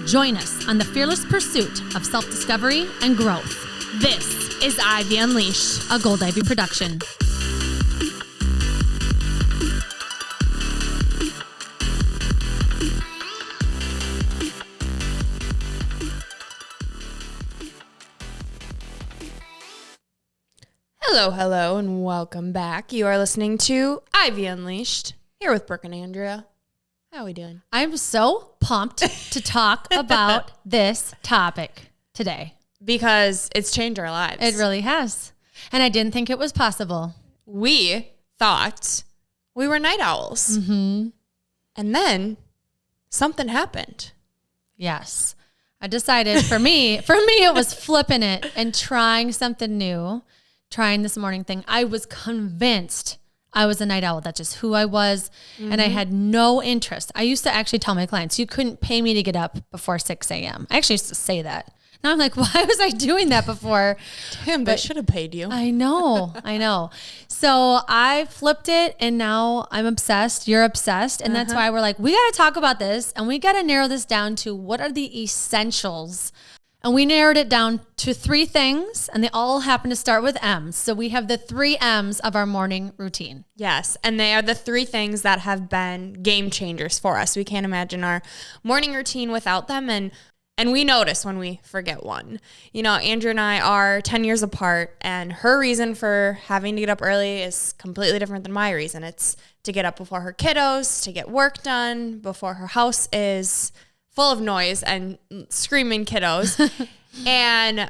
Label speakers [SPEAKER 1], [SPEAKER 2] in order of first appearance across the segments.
[SPEAKER 1] Join us on the fearless pursuit of self-discovery and growth.
[SPEAKER 2] This is Ivy Unleashed,
[SPEAKER 1] a Gold Ivy production.
[SPEAKER 2] Hello, and welcome back. You are listening to Ivy Unleashed, here with Brooke and Andrea. How are we doing?
[SPEAKER 1] I'm so pumped to talk about this topic today.
[SPEAKER 2] Because it's changed our lives.
[SPEAKER 1] It really has. And I didn't think it was possible.
[SPEAKER 2] We thought we were night owls.
[SPEAKER 1] Mm-hmm.
[SPEAKER 2] And then something happened.
[SPEAKER 1] Yes. I decided for me, it was flipping it and trying something new, trying this morning thing. I was convinced I was a night owl. That's just who I was. Mm-hmm. And I had no interest. I used to actually tell my clients, you couldn't pay me to get up before 6 a.m. I actually used to say that. Now I'm like, why was I doing that before?
[SPEAKER 2] Damn, but I should have paid you.
[SPEAKER 1] I know. So I flipped it and now I'm obsessed. You're obsessed. And that's why we're like, we got to talk about this and we got to narrow this down to what are the essentials. And we narrowed it down to 3 things, and they all happen to start with M's. So we have the 3 M's of our morning routine.
[SPEAKER 2] Yes, and they are the 3 things that have been game changers for us. We can't imagine our morning routine without them, and we notice when we forget one. You know, Andrea and I are 10 years apart, and her reason for having to get up early is completely different than my reason. It's to get up before her kiddos, to get work done, before her house is full of noise and screaming kiddos. And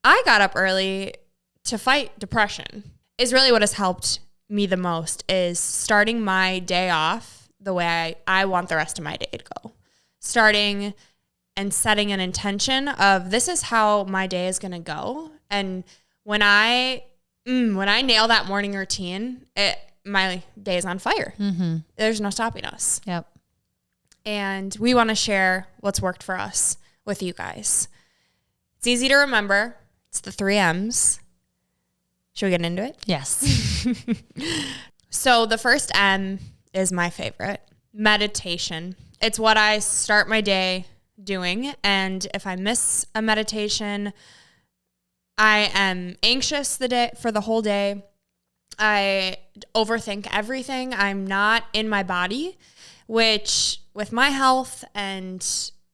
[SPEAKER 2] I got up early to fight depression is really what has helped me the most, is starting my day off the way I want the rest of my day to go. Starting and setting an intention of this is how my day is going to go. And when I nail that morning routine, my day is on fire. Mm-hmm. There's no stopping us.
[SPEAKER 1] Yep.
[SPEAKER 2] And we want to share what's worked for us with you guys. It's easy to remember. It's the 3 M's. Should we get into it?
[SPEAKER 1] Yes.
[SPEAKER 2] So the first M is my favorite, meditation. It's what I start my day doing. And if I miss a meditation, I am anxious for the whole day. I overthink everything. I'm not in my body, which with my health and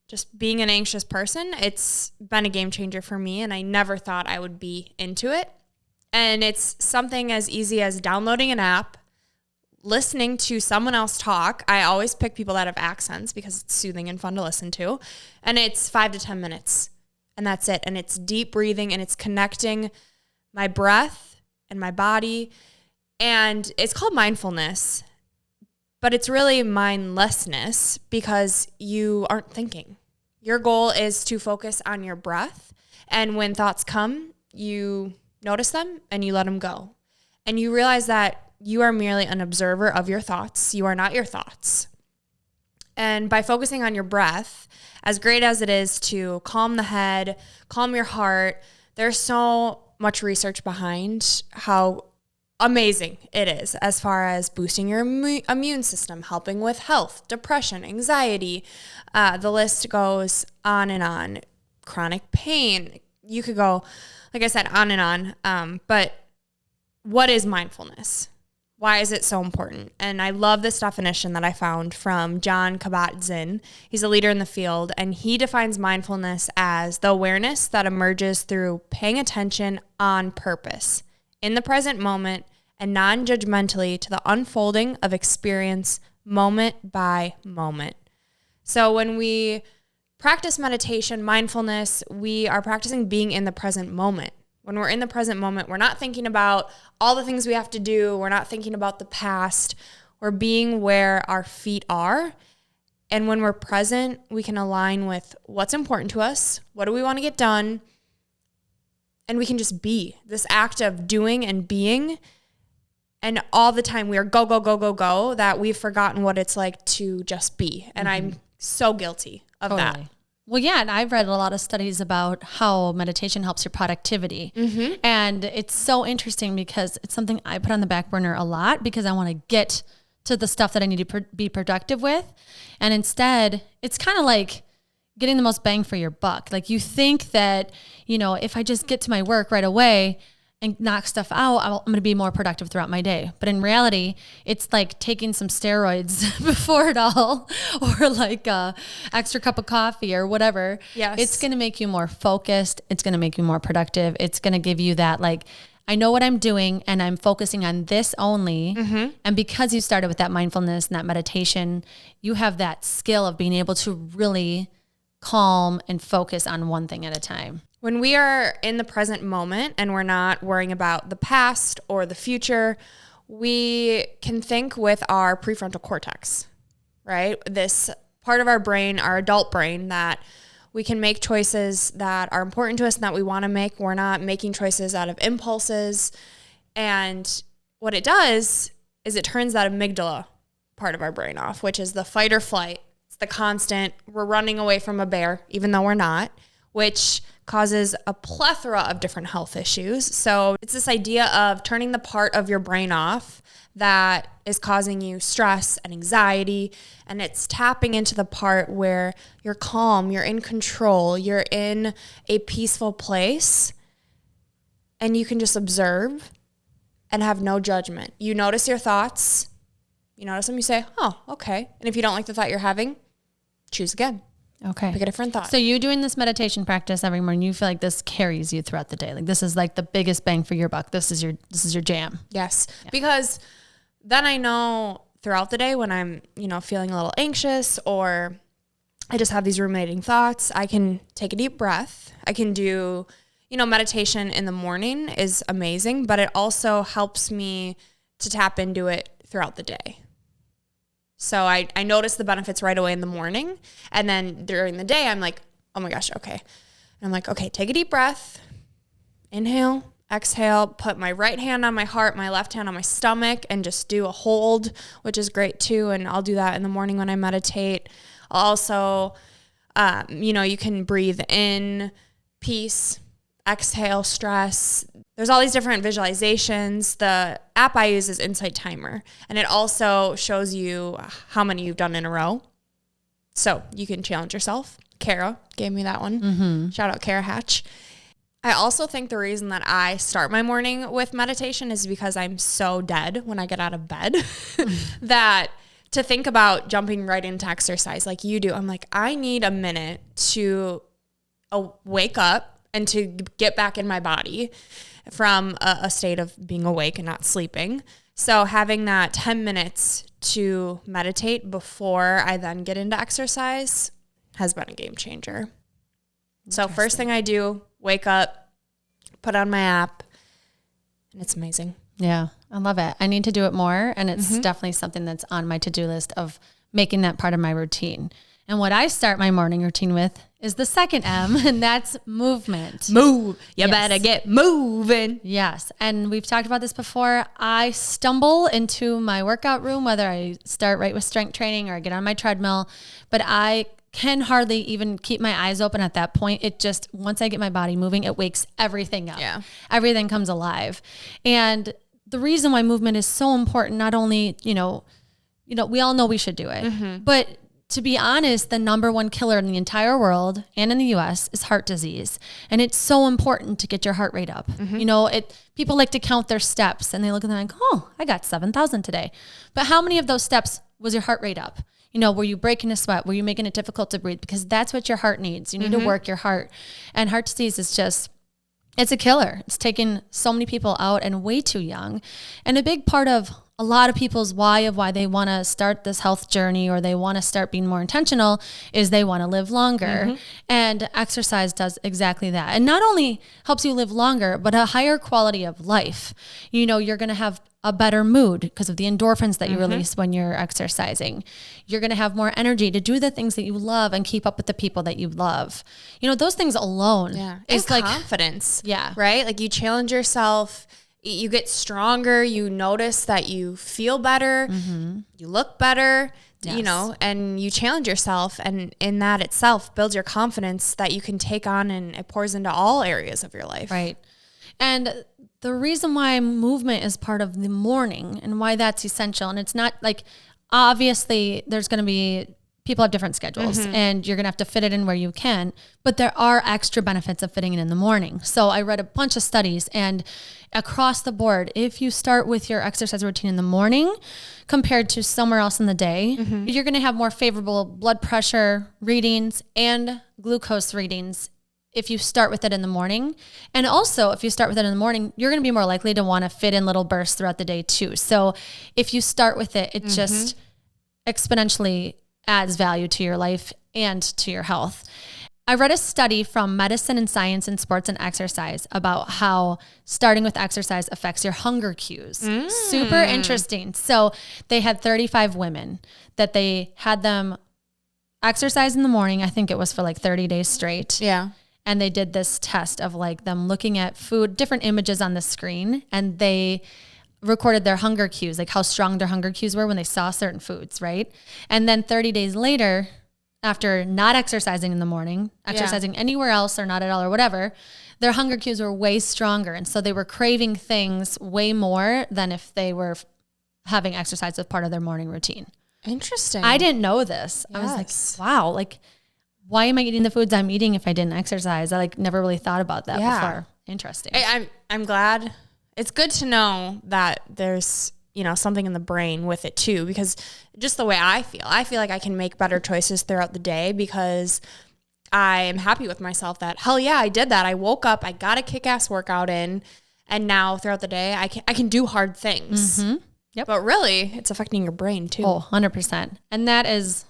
[SPEAKER 2] just being an anxious person, it's been a game changer for me, and I never thought I would be into it. And it's something as easy as downloading an app, listening to someone else talk. I always pick people that have accents because it's soothing and fun to listen to. And it's 5 to 10 minutes, and that's it. And it's deep breathing, and it's connecting my breath and my body. And it's called mindfulness. But it's really mindlessness because you aren't thinking. Your goal is to focus on your breath. And when thoughts come, you notice them and you let them go. And you realize that you are merely an observer of your thoughts. You are not your thoughts. And by focusing on your breath, as great as it is to calm the head, calm your heart, there's so much research behind how amazing it is as far as boosting your immune system, helping with health, depression, anxiety. The list goes on and on. Chronic pain. You could go, like I said, on and on. But what is mindfulness? Why is it so important? And I love this definition that I found from John Kabat-Zinn. He's a leader in the field, and he defines mindfulness as the awareness that emerges through paying attention on purpose in the present moment and non-judgmentally to the unfolding of experience moment by moment. So when we practice meditation, mindfulness, we are practicing being in the present moment. When we're in the present moment, we're not thinking about all the things we have to do. We're not thinking about the past. We're being where our feet are. And when we're present, we can align with what's important to us. What do we want to get done? And we can just be. This act of doing and being. And all the time we are go, go, go, go, go, that we've forgotten what it's like to just be. And I'm so guilty of that.
[SPEAKER 1] Well, yeah, and I've read a lot of studies about how meditation helps your productivity. Mm-hmm. And it's so interesting because it's something I put on the back burner a lot because I want to get to the stuff that I need to be productive with. And instead, it's kind of like getting the most bang for your buck. Like you think that, if I just get to my work right away and knock stuff out, I'm going to be more productive throughout my day. But in reality, it's like taking some steroids before it all, or like a extra cup of coffee or whatever.
[SPEAKER 2] Yes.
[SPEAKER 1] It's going to make you more focused. It's going to make you more productive. It's going to give you that, like, I know what I'm doing and I'm focusing on this only. Mm-hmm. And because you started with that mindfulness and that meditation, you have that skill of being able to really calm and focus on one thing at a time.
[SPEAKER 2] When we are in the present moment and we're not worrying about the past or the future, we can think with our prefrontal cortex, right? This part of our brain, our adult brain, that we can make choices that are important to us and that we want to make. We're not making choices out of impulses. And what it does is it turns that amygdala part of our brain off, which is the fight or flight. It's the constant, we're running away from a bear, even though we're not, which causes a plethora of different health issues. So it's this idea of turning the part of your brain off that is causing you stress and anxiety, and it's tapping into the part where you're calm, you're in control, you're in a peaceful place, and you can just observe and have no judgment. You notice your thoughts, you notice them, you say, oh, okay. And if you don't like the thought you're having, choose again.
[SPEAKER 1] Okay.
[SPEAKER 2] Pick a different thought.
[SPEAKER 1] So you doing this meditation practice every morning, you feel like this carries you throughout the day. Like this is like the biggest bang for your buck. This is your jam.
[SPEAKER 2] Yes. Yeah. Because then I know throughout the day when I'm, feeling a little anxious or I just have these ruminating thoughts, I can take a deep breath. I can do, meditation in the morning is amazing, but it also helps me to tap into it throughout the day. So I notice the benefits right away in the morning. And then during the day, I'm like, oh my gosh, okay. And I'm like, okay, take a deep breath. Inhale, exhale, put my right hand on my heart, my left hand on my stomach, and just do a hold, which is great too. And I'll do that in the morning when I meditate. Also, you can breathe in peace, exhale stress. There's all these different visualizations. The app I use is Insight Timer, and it also shows you how many you've done in a row. So you can challenge yourself. Kara gave me that one. Mm-hmm. Shout out Kara Hatch. I also think the reason that I start my morning with meditation is because I'm so dead when I get out of bed that to think about jumping right into exercise like you do, I'm like, I need a minute to wake up and to get back in my body from a state of being awake and not sleeping. So having that 10 minutes to meditate before I then get into exercise has been a game changer. So first thing I do, wake up, put on my app, and it's amazing.
[SPEAKER 1] Yeah, I love it. I need to do it more, and it's definitely something that's on my to-do list of making that part of my routine. And what I start my morning routine with is the second M, and that's movement.
[SPEAKER 2] Move. You better get moving.
[SPEAKER 1] Yes. And we've talked about this before. I stumble into my workout room, whether I start right with strength training or I get on my treadmill, but I can hardly even keep my eyes open at that point. It just, once I get my body moving, it wakes everything up.
[SPEAKER 2] Yeah.
[SPEAKER 1] Everything comes alive. And the reason why movement is so important, not only, we all know we should do it, but to be honest, the number one killer in the entire world and in the US is heart disease. And it's so important to get your heart rate up. People like to count their steps and they look and they're like, oh, I got 7,000 today. But how many of those steps was your heart rate up? Were you breaking a sweat? Were you making it difficult to breathe? Because that's what your heart needs. You need to work your heart. And heart disease is just, it's a killer. It's taking so many people out and way too young. And a big part of a lot of people's why they want to start this health journey or they want to start being more intentional is they want to live longer. And exercise does exactly that. And not only helps you live longer, but a higher quality of life. You're going to have a better mood because of the endorphins that you release when you're exercising. You're going to have more energy to do the things that you love and keep up with the people that you love. Those things alone is like confidence.
[SPEAKER 2] Yeah. Right? Like you challenge yourself, you get stronger, you notice that you feel better, you look better, and you challenge yourself. And in that itself builds your confidence that you can take on, and it pours into all areas of your life.
[SPEAKER 1] Right. And the reason why movement is part of the morning and why that's essential, and it's not like, obviously there's going to be people have different schedules and you're going to have to fit it in where you can, but there are extra benefits of fitting it in the morning. So I read a bunch of studies, and across the board, if you start with your exercise routine in the morning compared to somewhere else in the day, you're going to have more favorable blood pressure readings and glucose readings if you start with it in the morning. And also, if you start with it in the morning, you're going to be more likely to want to fit in little bursts throughout the day too. So if you start with it, it just exponentially adds value to your life and to your health. I read a study from Medicine and Science in Sports and Exercise about how starting with exercise affects your hunger cues. Super interesting. So they had 35 women that they had them exercise in the morning. I think it was for like 30 days straight.
[SPEAKER 2] Yeah.
[SPEAKER 1] And they did this test of like them looking at food, different images on the screen, and they recorded their hunger cues, like how strong their hunger cues were when they saw certain foods, right? And then 30 days later, after not exercising in the morning, exercising anywhere else or not at all or whatever, their hunger cues were way stronger. And so they were craving things way more than if they were having exercise as part of their morning routine.
[SPEAKER 2] Interesting.
[SPEAKER 1] I didn't know this.
[SPEAKER 2] Yes.
[SPEAKER 1] I was like, wow, like, why am I eating the foods I'm eating if I didn't exercise? I like never really thought about that before. Interesting.
[SPEAKER 2] I'm glad. It's good to know that there's, you know, something in the brain with it too, because just the way I feel like I can make better choices throughout the day because I am happy with myself that, hell yeah, I did that. I woke up, I got a kick-ass workout in, and now throughout the day, I can do hard things.
[SPEAKER 1] Yep.
[SPEAKER 2] But really, it's affecting your brain too.
[SPEAKER 1] Oh, 100%. And that is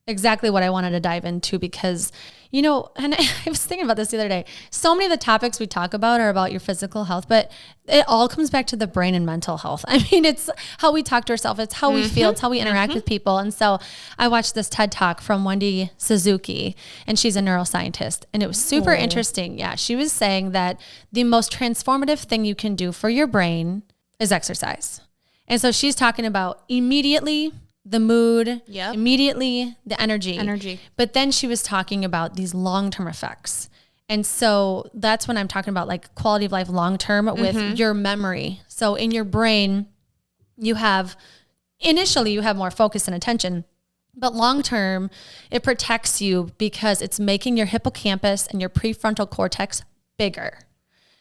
[SPEAKER 1] exactly what I wanted to dive into because, you know, and I was thinking about this the other day. So many of the topics we talk about are about your physical health, but it all comes back to the brain and mental health. I mean, it's how we talk to ourselves. It's how we feel. It's how we interact with people. And so I watched this TED Talk from Wendy Suzuki, and she's a neuroscientist, and it was super interesting. Yeah. She was saying that the most transformative thing you can do for your brain is exercise. And so she's talking about immediately the mood, immediately the energy. But then she was talking about these long-term effects. And so that's when I'm talking about like quality of life long-term with your memory. So in your brain, initially you have more focus and attention, but long-term it protects you because it's making your hippocampus and your prefrontal cortex bigger.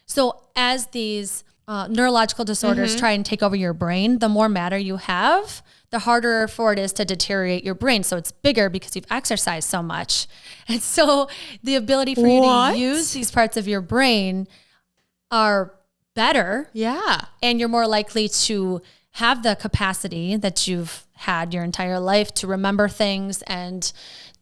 [SPEAKER 1] So as these neurological disorders try and take over your brain, the more matter you have, the harder for it is to deteriorate your brain. So it's bigger because you've exercised so much. And so the ability for you to use these parts of your brain are better.
[SPEAKER 2] Yeah.
[SPEAKER 1] And you're more likely to have the capacity that you've had your entire life to remember things and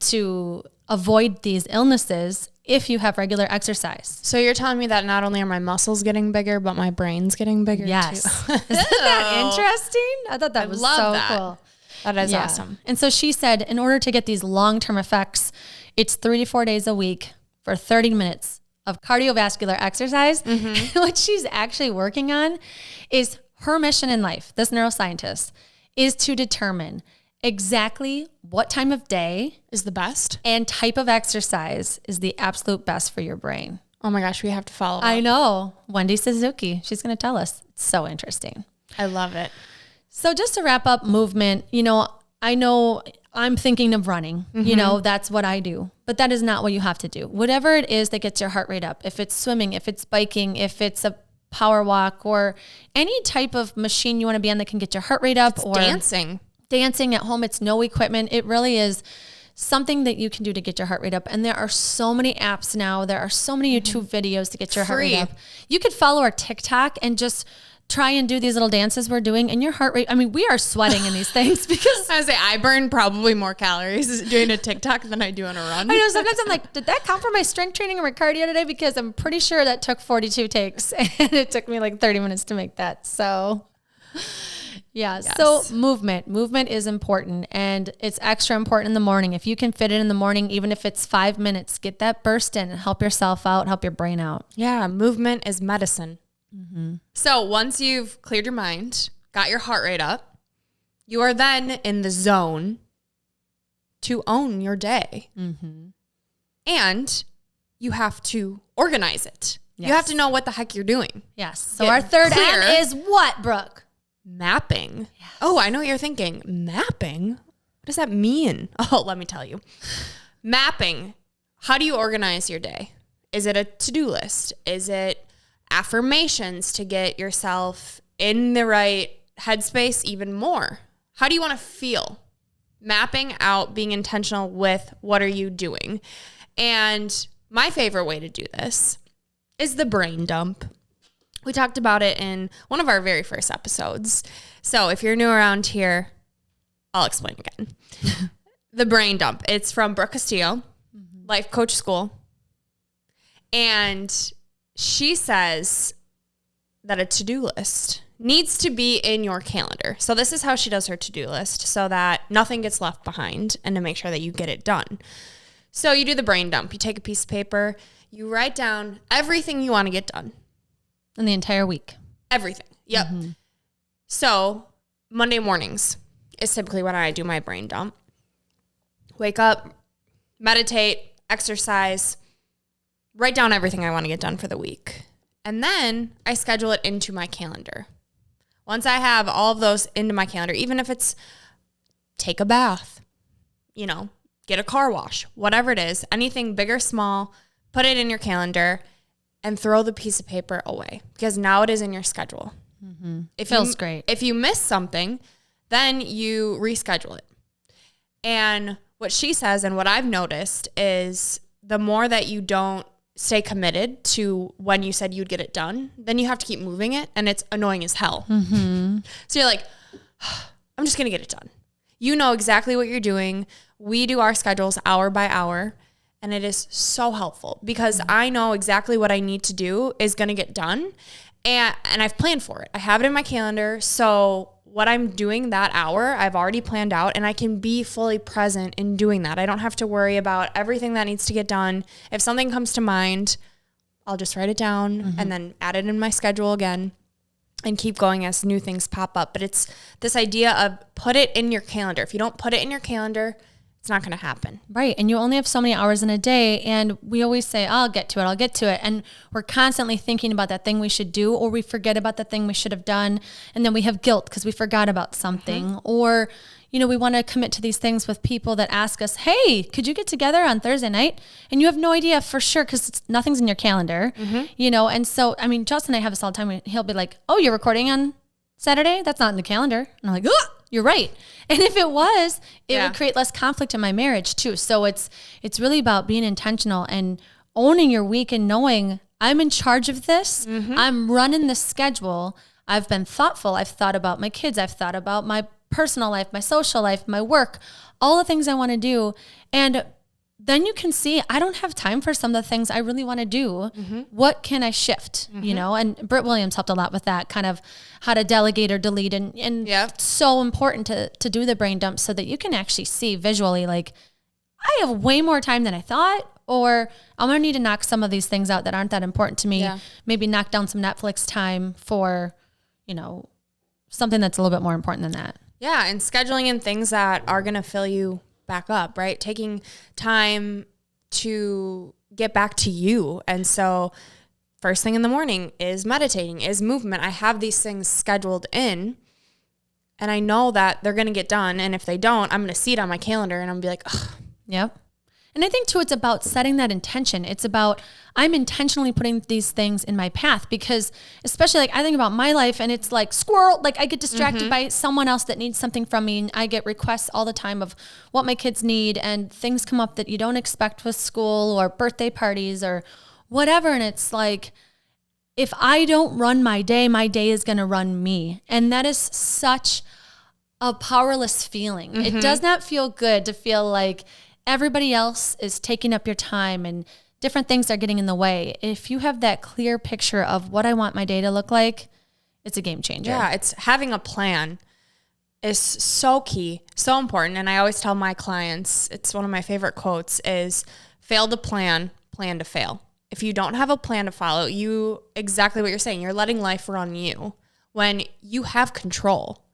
[SPEAKER 1] to avoid these illnesses if you have regular exercise.
[SPEAKER 2] So you're telling me that not only are my muscles getting bigger, but my brain's getting bigger too.
[SPEAKER 1] Isn't that interesting? I thought that was so cool.
[SPEAKER 2] That is awesome.
[SPEAKER 1] And so she said, in order to get these long-term effects, it's 3 to 4 days a week for 30 minutes of cardiovascular exercise. What she's actually working on is her mission in life, this neuroscientist, is to determine exactly what time of day
[SPEAKER 2] is the best
[SPEAKER 1] and type of exercise is the absolute best for your brain.
[SPEAKER 2] Oh my gosh, we have to follow
[SPEAKER 1] I know. Wendy Suzuki, she's going to tell us. It's so interesting.
[SPEAKER 2] I love it.
[SPEAKER 1] So just to wrap up movement, you know I'm thinking of running, you know, that's what I do, but that is not what you have to do. Whatever it is that gets your heart rate up, if it's swimming, if it's biking, if it's a power walk or any type of machine you want to be on that can get your heart rate up, or dancing at home, it's no equipment. It really is something that you can do to get your heart rate up. And there are so many apps now. There are so many YouTube videos to get your heart rate up. You could follow our TikTok and just try and do these little dances we're doing, and your heart rate, I mean, we are sweating in these things because
[SPEAKER 2] I was like, I burn probably more calories doing a TikTok than I do on a run.
[SPEAKER 1] I know, sometimes I'm like, did that count for my strength training or my cardio today? Because I'm pretty sure that took 42 takes and it took me like 30 minutes to make that. So yes. So movement is important, and it's extra important in the morning. If you can fit it in the morning, even if it's 5 minutes, get that burst in and help yourself out, help your brain out.
[SPEAKER 2] Yeah. Movement is medicine. So once you've cleared your mind, got your heart rate up, you are then in the zone to own your day. And you have to organize it. You have to know what the heck you're doing.
[SPEAKER 1] Yes. So our third M is what, Brooke?
[SPEAKER 2] Mapping. Yes. Oh, I know what you're thinking. Mapping? What does that mean? Oh, let me tell you. Mapping. How do you organize your day? Is it a to-do list? Is it affirmations to get yourself in the right headspace even more? How do you want to feel? Mapping out, being intentional with what are you doing? And my favorite way to do this is the brain dump. We talked about it in one of our very first episodes. So if you're new around here, I'll explain again. The brain dump. It's from Brooke Castillo, Life Coach School. And she says that a to-do list needs to be in your calendar. So this is how she does her to-do list so that nothing gets left behind and to make sure that you get it done. So you do the brain dump. You take a piece of paper, you write down everything you want to get done.
[SPEAKER 1] In the entire week.
[SPEAKER 2] Everything. Yep. So Monday mornings is typically when I do my brain dump. Wake up, meditate, exercise, write down everything I want to get done for the week. And then I schedule it into my calendar. Once I have all of those into my calendar, even if it's take a bath, get a car wash, whatever it is, anything big or small, put it in your calendar and throw the piece of paper away because now it is in your schedule.
[SPEAKER 1] It feels great.
[SPEAKER 2] If you miss something, then you reschedule it. And what she says and what I've noticed is the more that you don't stay committed to when you said you'd get it done, then you have to keep moving it and it's annoying as hell. So you're like, I'm just going to get it done. You know exactly what you're doing. We do our schedules hour by hour. And it is so helpful because I know exactly what I need to do is going to get done. And I've planned for it. I have it in my calendar. So what I'm doing that hour, I've already planned out and I can be fully present in doing that. I don't have to worry about everything that needs to get done. If something comes to mind, I'll just write it down and then add it in my schedule again and keep going as new things pop up. But it's this idea of put it in your calendar. If you don't put it in your calendar, it's not going to happen.
[SPEAKER 1] Right. And you only have so many hours in a day. And we always say, I'll get to it. And we're constantly thinking about that thing we should do, or we forget about the thing we should have done. And then we have guilt because we forgot about something. Or, we want to commit to these things with people that ask us, hey, could you get together on Thursday night? And you have no idea for sure because nothing's in your calendar, And so, Justin and I have this all the time. He'll be like, oh, you're recording on Saturday? That's not in the calendar. And I'm like, oh, you're right. And if it was, it would create less conflict in my marriage too. So it's really about being intentional and owning your week and knowing I'm in charge of this. I'm running the schedule. I've been thoughtful. I've thought about my kids. I've thought about my personal life, my social life, my work, all the things I want to do. And then you can see I don't have time for some of the things I really want to do. What can I shift, And Britt Williams helped a lot with that, kind of how to delegate or delete. And it's so important to do the brain dump so that you can actually see visually, like, I have way more time than I thought, or I'm going to need to knock some of these things out that aren't that important to me. Yeah. Maybe knock down some Netflix time for, something that's a little bit more important than that.
[SPEAKER 2] Yeah. And scheduling in things that are going to fill you back up, right? Taking time to get back to you. And so first thing in the morning is meditating, is movement. I have these things scheduled in and I know that they're going to get done. And if they don't, I'm going to see it on my calendar and I'm going to be like, ugh.
[SPEAKER 1] Yep. And I think too, it's about setting that intention. It's about, I'm intentionally putting these things in my path because especially like I think about my life and it's like squirrel, like I get distracted by someone else that needs something from me. And I get requests all the time of what my kids need and things come up that you don't expect with school or birthday parties or whatever. And it's like, if I don't run my day is going to run me. And that is such a powerless feeling. It does not feel good to feel like everybody else is taking up your time and different things are getting in the way. If you have that clear picture of what I want my day to look like, it's a game changer.
[SPEAKER 2] Yeah, it's having a plan is so key, so important. And I always tell my clients, it's one of my favorite quotes is fail to plan, plan to fail. If you don't have a plan to follow, exactly what you're saying, you're letting life run you when you have control.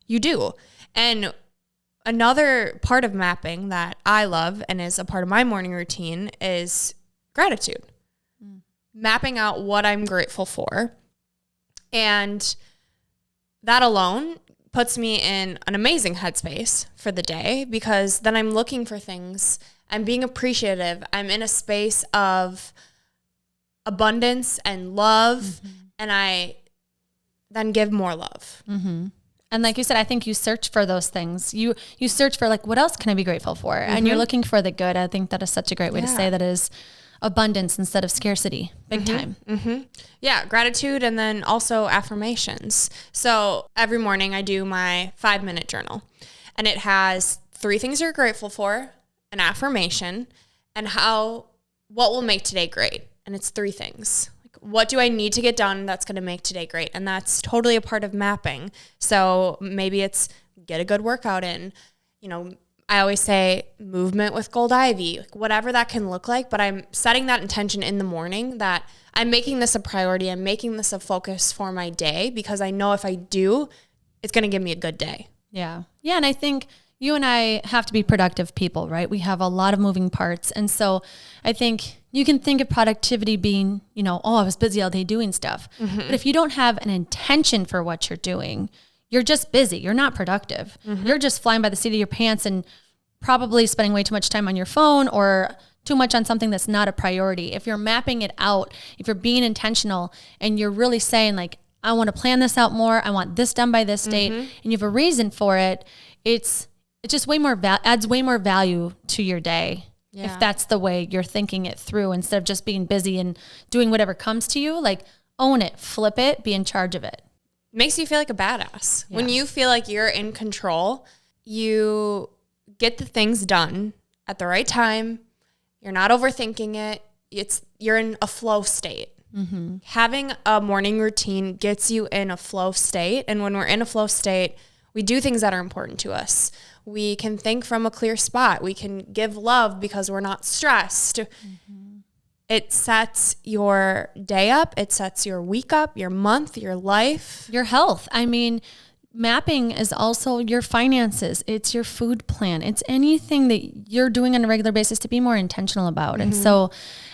[SPEAKER 2] You do. And another part of mapping that I love and is a part of my morning routine is gratitude. Mapping out what I'm grateful for. And that alone puts me in an amazing headspace for the day, because then I'm looking for things. I'm being appreciative. I'm in a space of abundance and love, and I then give more love.
[SPEAKER 1] And like you said, I think you search for those things. You search for like, what else can I be grateful for? And you're looking for the good. I think that is such a great way to say that is abundance instead of scarcity. Big time.
[SPEAKER 2] Yeah, gratitude, and then also affirmations. So every morning I do my 5-minute journal, and it has 3 things you're grateful for, an affirmation, and what will make today great. And it's 3 things. Like, what do I need to get done that's going to make today great? And that's totally a part of mapping. So maybe it's get a good workout in. You know, I always say movement with gold ivy, like whatever that can look like, but I'm setting that intention in the morning that I'm making this a priority. I'm making this a focus for my day, because I know if I do, it's going to give me a good day.
[SPEAKER 1] Yeah. Yeah. And I think you and I have to be productive people, right? We have a lot of moving parts. And so I think you can think of productivity being, you know, oh, I was busy all day doing stuff. But if you don't have an intention for what you're doing, you're just busy. You're not productive. You're just flying by the seat of your pants and probably spending way too much time on your phone or too much on something that's not a priority. If you're mapping it out, if you're being intentional and you're really saying like, I want to plan this out more, I want this done by this date, and you have a reason for it, it's just way more adds way more value to your day. If that's the way you're thinking it through, instead of just being busy and doing whatever comes to you, like own it, flip it, be in charge of it.
[SPEAKER 2] Makes you feel like a badass. When you feel like you're in control, you get the things done at the right time. You're not overthinking it. You're in a flow state. Having a morning routine gets you in a flow state. And when we're in a flow state, we do things that are important to us. We can think from a clear spot. We can give love because we're not stressed. It sets your day up. It sets your week up, your month, your life.
[SPEAKER 1] Your health. I mean, mapping is also your finances. It's your food plan. It's anything that you're doing on a regular basis to be more intentional about. And so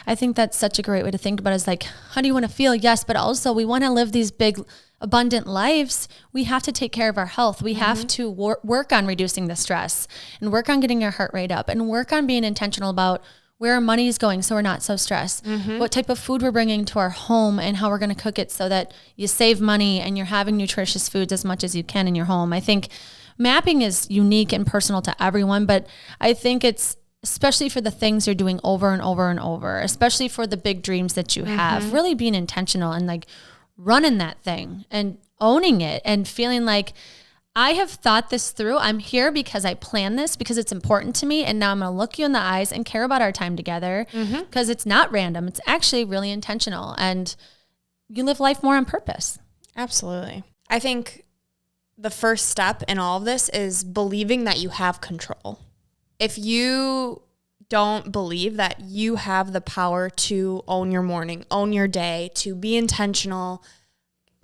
[SPEAKER 1] I think that's such a great way to think about it, is like, how do you want to feel? Yes, but also we want to live these big, abundant lives. We have to take care of our health. We have to work on reducing the stress and work on getting your heart rate up and work on being intentional about where our money is going so we're not so stressed, what type of food we're bringing to our home and how we're going to cook it so that you save money and you're having nutritious foods as much as you can in your home. I think mapping is unique and personal to everyone, but I think it's especially for the things you're doing over and over and over, especially for the big dreams that you have, really being intentional and like running that thing and owning it and feeling like, I have thought this through. I'm here because I planned this, because it's important to me. And now I'm going to look you in the eyes and care about our time together, because it's not random. It's actually really intentional, and you live life more on purpose.
[SPEAKER 2] Absolutely. I think the first step in all of this is believing that you have control. If you don't believe that you have the power to own your morning, own your day, to be intentional,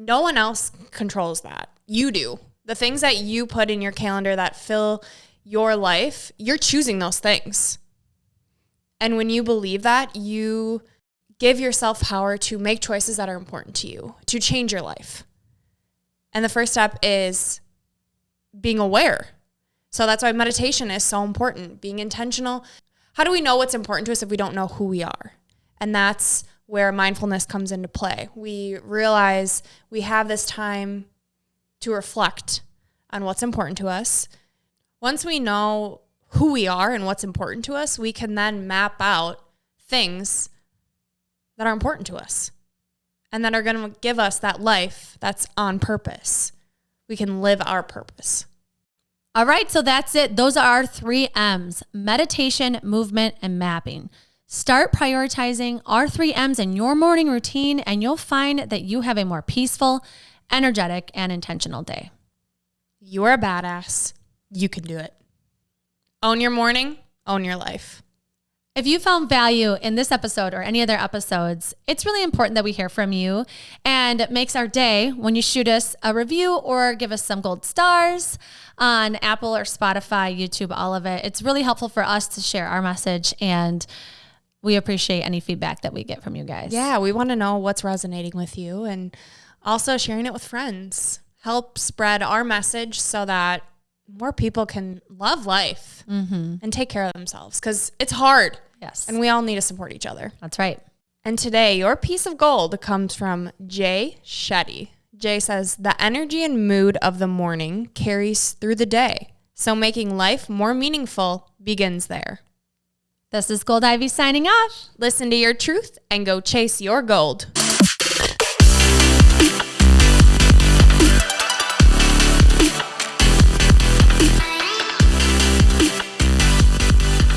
[SPEAKER 2] no one else controls that. You do. The things that you put in your calendar that fill your life, you're choosing those things. And when you believe that, you give yourself power to make choices that are important to you, to change your life. And the first step is being aware. So that's why meditation is so important, being intentional. How do we know what's important to us if we don't know who we are? And that's where mindfulness comes into play. We realize we have this time to reflect on what's important to us. Once we know who we are and what's important to us, we can then map out things that are important to us and that are going to give us that life that's on purpose. We can live our purpose.
[SPEAKER 1] All right, so that's it. Those are our 3 M's: meditation, movement, and mapping. Start prioritizing our 3 M's in your morning routine, and you'll find that you have a more peaceful, energetic, and intentional day.
[SPEAKER 2] You're a badass. You can do it. Own your morning, own your life.
[SPEAKER 1] If you found value in this episode or any other episodes, it's really important that we hear from you, and it makes our day when you shoot us a review or give us some gold stars on Apple or Spotify, YouTube, all of it. It's really helpful for us to share our message, and we appreciate any feedback that we get from you guys.
[SPEAKER 2] Yeah, we want to know what's resonating with you, and also sharing it with friends help spread our message so that more people can love life and take care of themselves, because it's hard.
[SPEAKER 1] Yes.
[SPEAKER 2] And we all need to support each other.
[SPEAKER 1] That's right.
[SPEAKER 2] And today, your piece of gold comes from Jay Shetty. Jay says, the energy and mood of the morning carries through the day. So making life more meaningful begins there.
[SPEAKER 1] This is Gold Ivy signing off.
[SPEAKER 2] Listen to your truth and go chase your gold.